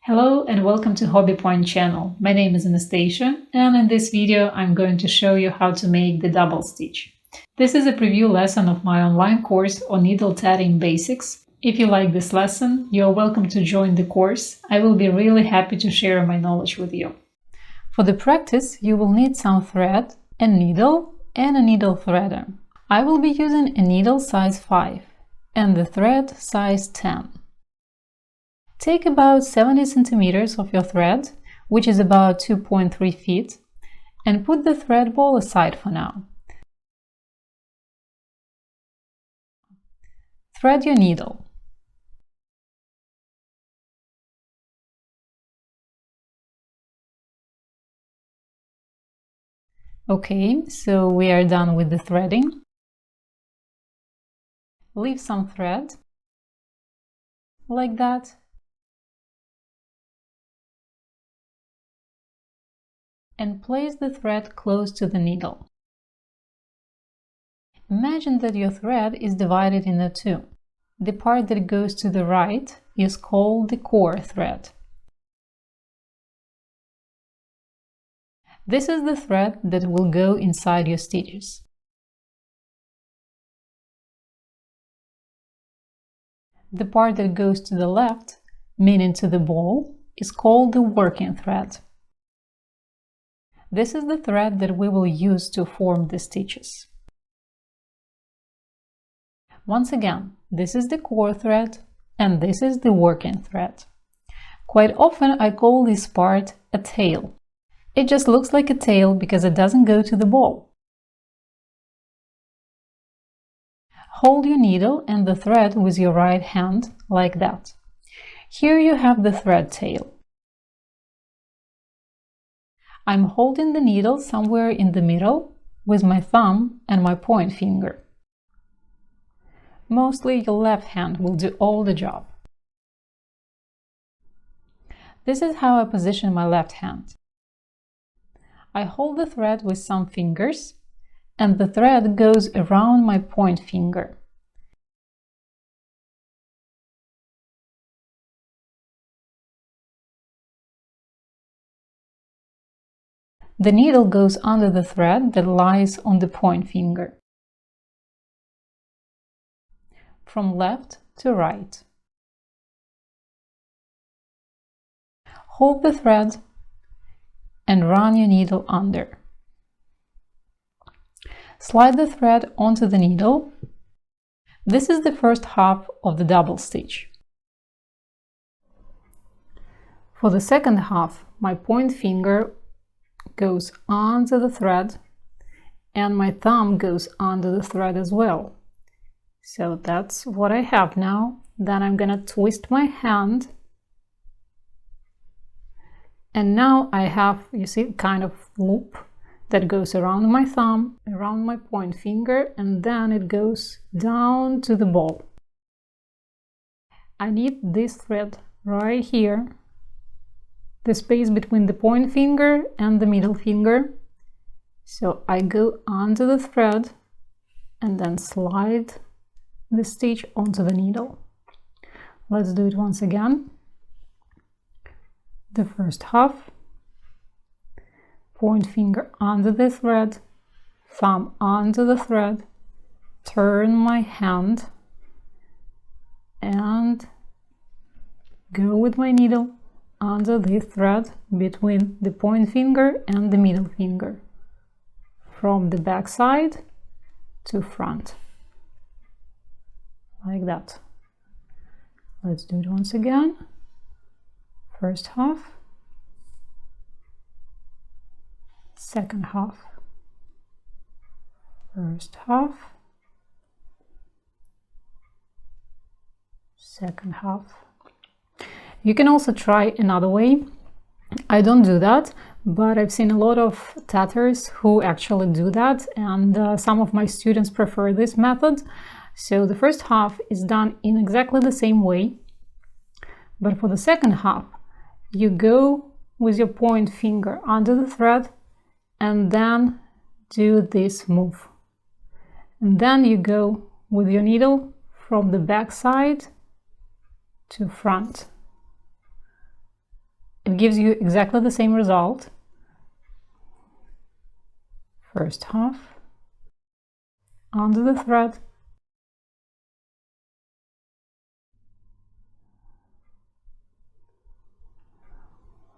Hello and welcome to Hobby Point channel. My name is Anastasia and in this video I'm going to show you how to make the double stitch. This is a preview lesson of my online course on needle tatting basics. If you like this lesson, you are welcome to join the course. I will be really happy to share my knowledge with you. For the practice, you will need some thread, a needle and a needle threader. I will be using a needle size 5 and the thread size 10. Take about 70 centimeters of your thread, which is about 2.3 feet, and put the thread ball aside for now. Thread your needle. Okay, so we are done with the threading. Leave some thread, like that. And place the thread close to the needle. Imagine that your thread is divided into two. The part that goes to the right is called the core thread. This is the thread that will go inside your stitches. The part that goes to the left, meaning to the ball, is called the working thread. This is the thread that we will use to form the stitches. Once again, this is the core thread and this is the working thread. Quite often I call this part a tail. It just looks like a tail because it doesn't go to the ball. Hold your needle and the thread with your right hand like that. Here you have the thread tail. I'm holding the needle somewhere in the middle with my thumb and my point finger. Mostly your left hand will do all the job. This is how I position my left hand. I hold the thread with some fingers and the thread goes around my point finger. The needle goes under the thread that lies on the point finger. From left to right. Hold the thread and run your needle under. Slide the thread onto the needle. This is the first half of the double stitch. For the second half, my point finger goes under the thread and my thumb goes under the thread as well. So that's what I have now. Then I'm gonna twist my hand and now I have, you see, kind of loop that goes around my thumb, around my point finger, and then it goes down to the ball. I need this thread right here, the space between the point finger and the middle finger. So I go under the thread and then slide the stitch onto the needle. Let's do it once again. The first half, point finger under the thread, thumb under the thread, turn my hand and go with my needle under the thread between the point finger and the middle finger, from the back side to front, like that. Let's do it once again. First half, second half, first half, second half. You can also try another way. I don't do that, but I've seen a lot of tatters who actually do that, and some of my students prefer this method. So the first half is done in exactly the same way, but for the second half, you go with your point finger under the thread and then do this move. And then you go with your needle from the back side to front. gives you exactly the same result. First half under the thread,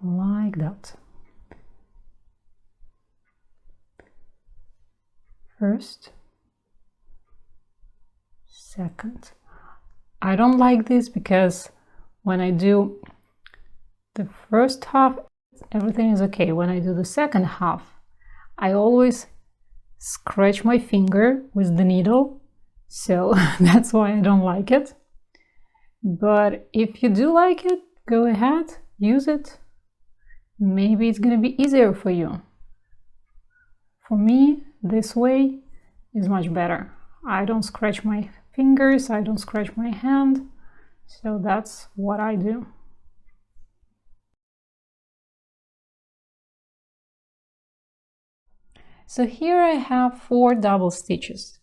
like that. First, second. I don't like this because when I do the first half, everything is okay. When I do the second half, I always scratch my finger with the needle, so that's why I don't like it. But if you do like it, go ahead, use it. Maybe it's gonna be easier for you. For me, this way is much better. I don't scratch my fingers, I don't scratch my hand, so that's what I do. So here I have 4 double stitches.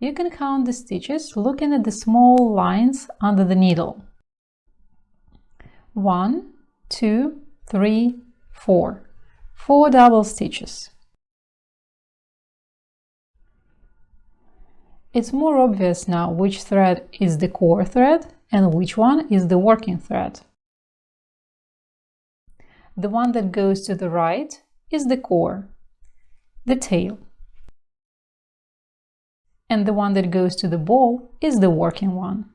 You can count the stitches looking at the small lines under the needle. 1, 2, 3, 4. 4 double stitches. It's more obvious now which thread is the core thread and which one is the working thread. The one that goes to the right is the core, the tail. And the one that goes to the ball is the working one.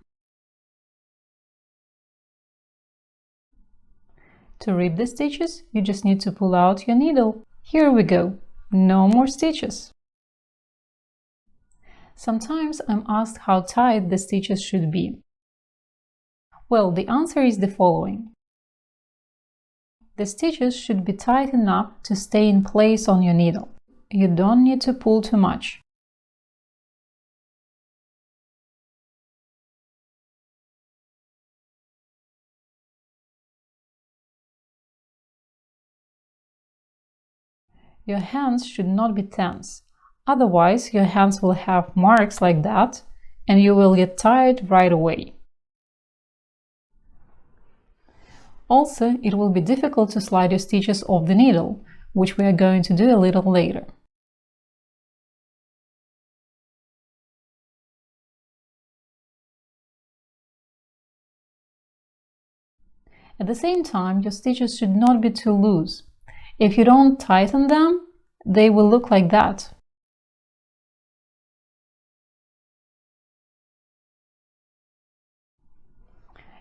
To rip the stitches, you just need to pull out your needle. Here we go. No more stitches. Sometimes I'm asked how tight the stitches should be. Well, the answer is the following. The stitches should be tight enough to stay in place on your needle. You don't need to pull too much. Your hands should not be tense. Otherwise, your hands will have marks like that, and you will get tired right away. Also, it will be difficult to slide your stitches off the needle, which we are going to do a little later. At the same time, your stitches should not be too loose. If you don't tighten them, they will look like that.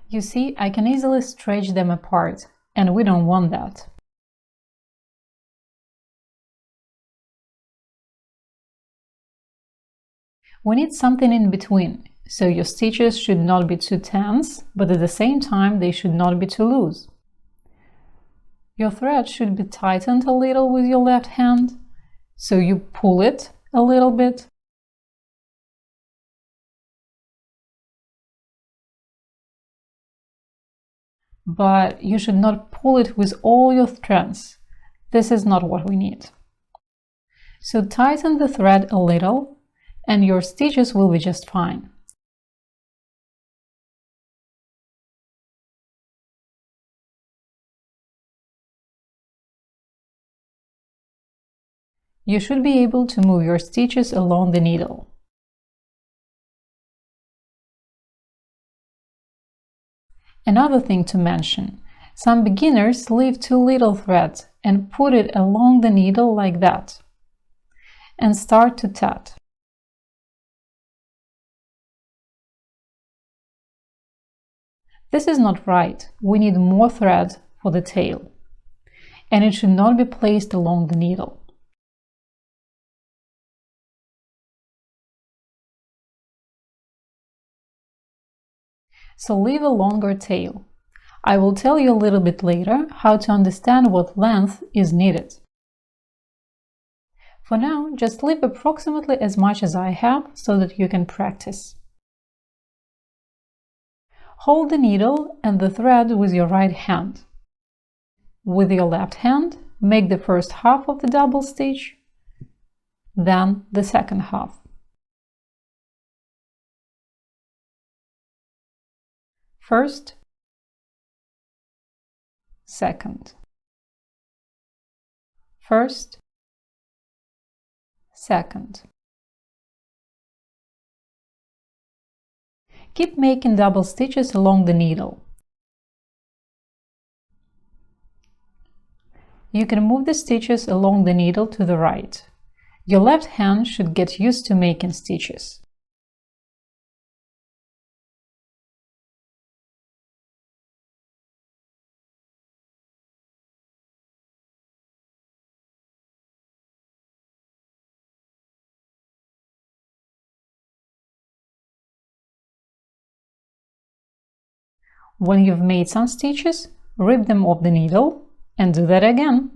You see, I can easily stretch them apart, and we don't want that. We need something in between, so your stitches should not be too tense, but at the same time they should not be too loose. Your thread should be tightened a little with your left hand, so you pull it a little bit. But you should not pull it with all your strength. This is not what we need. So tighten the thread a little, and your stitches will be just fine. You should be able to move your stitches along the needle. Another thing to mention, some beginners leave too little thread and put it along the needle like that, and start to tat. This is not right. We need more thread for the tail, and it should not be placed along the needle. So leave a longer tail. I will tell you a little bit later how to understand what length is needed. For now, just leave approximately as much as I have so that you can practice. Hold the needle and the thread with your right hand. With your left hand, make the first half of the double stitch, then the second half. First, second, first, second. Keep making double stitches along the needle. You can move the stitches along the needle to the right. Your left hand should get used to making stitches. When you've made some stitches, rip them off the needle and do that again.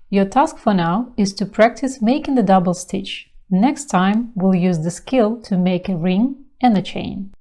Your task for now is to practice making the double stitch. Next time, we'll use the skill to make a ring and a chain.